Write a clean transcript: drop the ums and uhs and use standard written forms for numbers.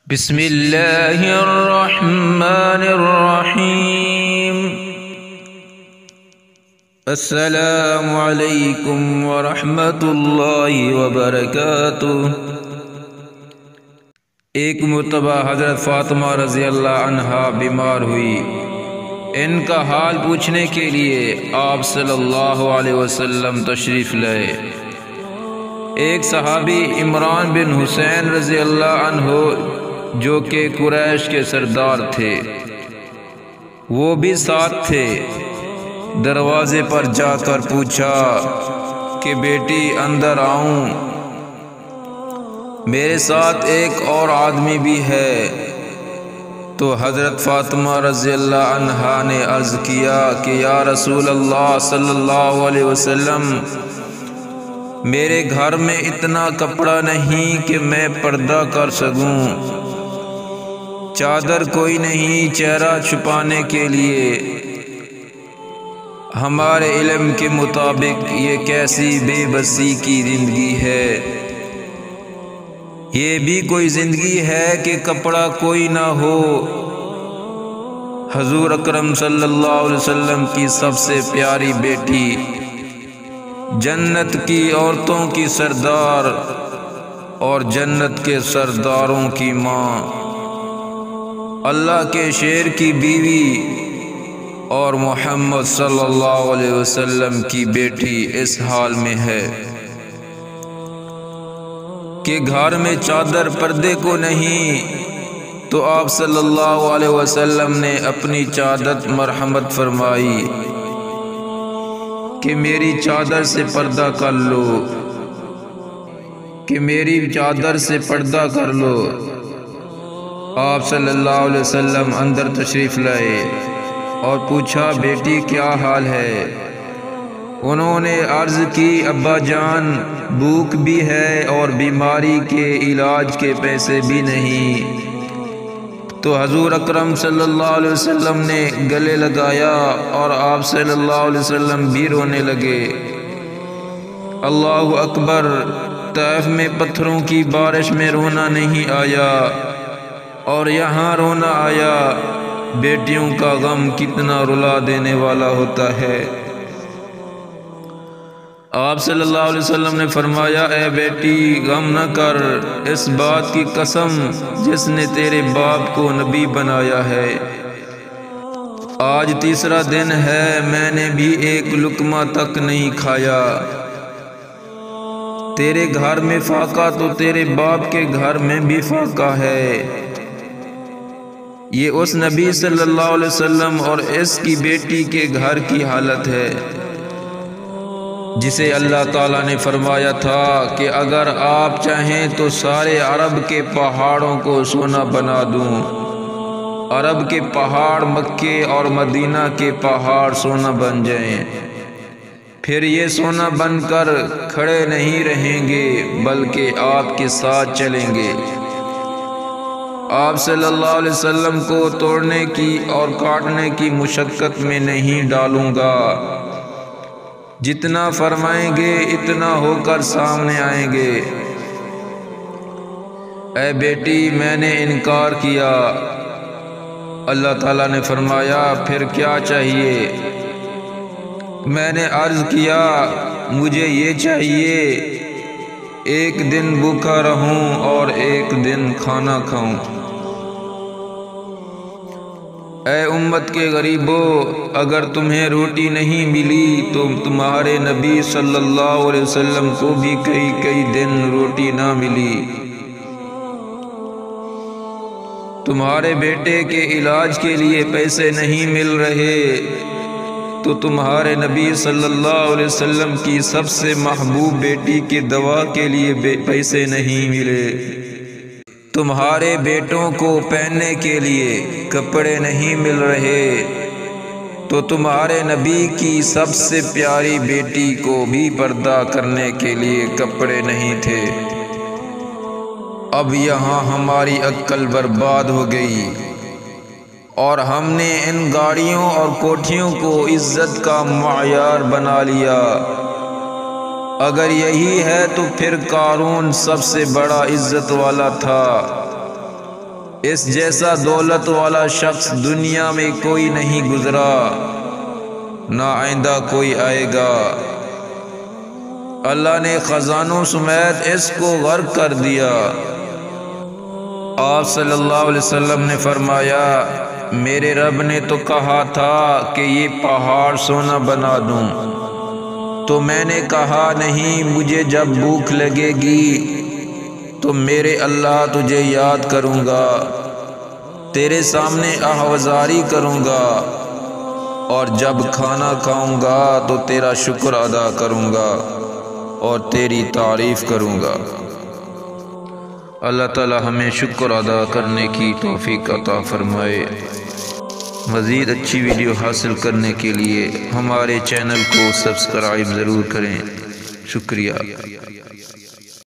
بسم اللہ الرحمن الرحیم۔ السلام علیکم ورحمۃ اللہ وبرکاتہ۔ ایک مرتبہ حضرت فاطمہ رضی اللہ عنہا بیمار ہوئی۔ ان کا حال پوچھنے کے لیے آپ صلی اللہ علیہ وسلم تشریف لائے۔ ایک صحابی عمران بن حسین رضی اللہ عنہ جو کہ قریش کے سردار تھے، وہ بھی ساتھ تھے۔ دروازے پر جا کر پوچھا کہ بیٹی اندر آؤں؟ میرے ساتھ ایک اور آدمی بھی ہے۔ تو حضرت فاطمہ رضی اللہ عنہا نے عرض کیا کہ یا رسول اللہ صلی اللہ علیہ وسلم، میرے گھر میں اتنا کپڑا نہیں کہ میں پردہ کر سکوں، چادر کوئی نہیں چہرہ چھپانے کے لیے۔ ہمارے علم کے مطابق یہ کیسی بے بسی کی زندگی ہے؟ یہ بھی کوئی زندگی ہے کہ کپڑا کوئی نہ ہو؟ حضور اکرم صلی اللہ علیہ وسلم کی سب سے پیاری بیٹی، جنت کی عورتوں کی سردار اور جنت کے سرداروں کی ماں، اللہ کے شیر کی بیوی اور محمد صلی اللہ علیہ وسلم کی بیٹی اس حال میں ہے کہ گھر میں چادر پردے کو نہیں، تو آپ صلی اللہ علیہ وسلم نے اپنی چادر مرحمت فرمائی کہ میری چادر سے پردہ کر لو، کہ میری چادر سے پردہ کر لو۔ آپ صلی اللہ علیہ وسلم اندر تشریف لائے اور پوچھا بیٹی کیا حال ہے؟ انہوں نے عرض کی ابا جان، بھوک بھی ہے اور بیماری کے علاج کے پیسے بھی نہیں۔ تو حضور اکرم صلی اللہ علیہ وسلم نے گلے لگایا اور آپ صلی اللہ علیہ وسلم بھی رونے لگے۔ اللہ اکبر! طائف میں پتھروں کی بارش میں رونا نہیں آیا اور یہاں رونا آیا۔ بیٹیوں کا غم کتنا رلا دینے والا ہوتا ہے۔ آپ صلی اللہ علیہ وسلم نے فرمایا اے بیٹی غم نہ کر، اس بات کی قسم جس نے تیرے باپ کو نبی بنایا ہے، آج تیسرا دن ہے میں نے بھی ایک لقمہ تک نہیں کھایا۔ تیرے گھر میں فاقہ تو تیرے باپ کے گھر میں بھی فاقہ ہے۔ یہ اس نبی صلی اللہ علیہ وسلم اور اس کی بیٹی کے گھر کی حالت ہے جسے اللہ تعالیٰ نے فرمایا تھا کہ اگر آپ چاہیں تو سارے عرب کے پہاڑوں کو سونا بنا دوں۔ عرب کے پہاڑ مکے اور مدینہ کے پہاڑ سونا بن جائیں، پھر یہ سونا بن کر کھڑے نہیں رہیں گے بلکہ آپ کے ساتھ چلیں گے۔ آپ صلی اللہ علیہ وسلم کو توڑنے کی اور کاٹنے کی مشقت میں نہیں ڈالوں گا۔ جتنا فرمائیں گے اتنا ہو کر سامنے آئیں گے۔ اے بیٹی میں نے انکار کیا۔ اللہ تعالیٰ نے فرمایا پھر کیا چاہیے؟ میں نے عرض کیا مجھے یہ چاہیے ایک دن بھوکا رہوں اور ایک دن کھانا کھاؤں۔ اے امت کے غریبوں، اگر تمہیں روٹی نہیں ملی تو تمہارے نبی صلی اللہ علیہ وسلم کو بھی کئی دن روٹی نہ ملی۔ تمہارے بیٹے کے علاج کے لیے پیسے نہیں مل رہے تو تمہارے نبی صلی اللہ علیہ وسلم کی سب سے محبوب بیٹی کی دوا کے لیے پیسے نہیں ملے۔ تمہارے بیٹوں کو پہننے کے لیے کپڑے نہیں مل رہے تو تمہارے نبی کی سب سے پیاری بیٹی کو بھی پردہ کرنے کے لیے کپڑے نہیں تھے۔ اب یہاں ہماری عقل برباد ہو گئی اور ہم نے ان گاڑیوں اور کوٹھیوں کو عزت کا معیار بنا لیا۔ اگر یہی ہے تو پھر قارون سب سے بڑا عزت والا تھا۔ اس جیسا دولت والا شخص دنیا میں کوئی نہیں گزرا، نہ آئندہ کوئی آئے گا۔ اللہ نے خزانوں سمیت اس کو غرق کر دیا۔ آپ صلی اللہ علیہ وسلم نے فرمایا، میرے رب نے تو کہا تھا کہ یہ پہاڑ سونا بنا دوں، تو میں نے کہا نہیں، مجھے جب بھوک لگے گی تو میرے اللہ تجھے یاد کروں گا، تیرے سامنے آہوازاری کروں گا، اور جب کھانا کھاؤں گا تو تیرا شکر ادا کروں گا اور تیری تعریف کروں گا۔ اللہ تعالی ہمیں شکر ادا کرنے کی توفیق عطا فرمائے۔ مزید اچھی ویڈیو حاصل کرنے کے لیے ہمارے چینل کو سبسکرائب ضرور کریں۔ شکریہ۔